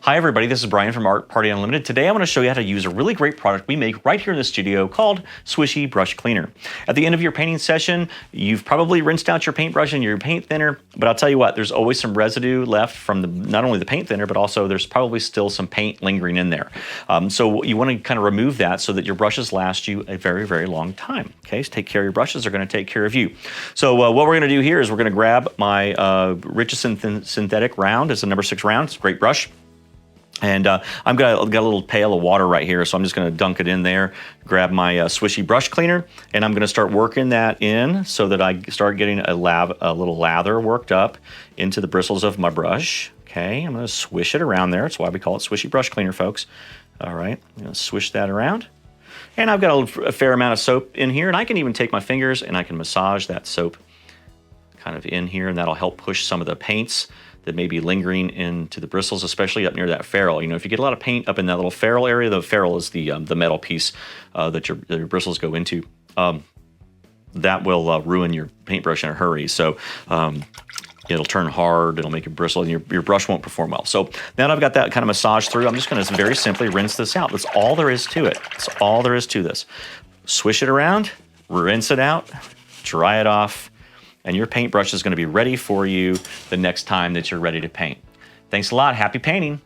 Hi everybody, this is Brian from Art Party Unlimited. Today I'm going to show you how to use a really great product we make right here in the studio called Swishy Brush Cleaner. At the end of your painting session, you've probably rinsed out your paintbrush and your paint thinner, but I'll tell you what, there's always some residue left from not only the paint thinner, but also there's probably still some paint lingering in there. So you want to kind of remove that so that your brushes last you a very, very long time. Okay, so take care of your brushes, they're going to take care of you. So what we're going to do here is we're going to grab my Richardson Synthetic round. It's a number 6 round, it's a great brush. And I've got a little pail of water right here, so I'm just going to dunk it in there, grab my Swishy Brush Cleaner, and I'm going to start working that in so that I start getting a little lather worked up into the bristles of my brush. Okay, I'm going to swish it around there. That's why we call it Swishy Brush Cleaner, folks. All right, I'm going to swish that around. And I've got a fair amount of soap in here, and I can even take my fingers and I can massage that soap kind of in here, and that'll help push some of the paints that may be lingering into the bristles, especially up near that ferrule. You know, if you get a lot of paint up in that little ferrule area, the ferrule is the metal piece that your bristles go into. That will ruin your paintbrush in a hurry. So it'll turn hard, it'll make it bristle, and your brush won't perform well. So now that I've got that kind of massage through, I'm just gonna very simply rinse this out. That's all there is to it. That's all there is to this. Swish it around, rinse it out, dry it off, and your paintbrush is going to be ready for you the next time that you're ready to paint. Thanks a lot. Happy painting.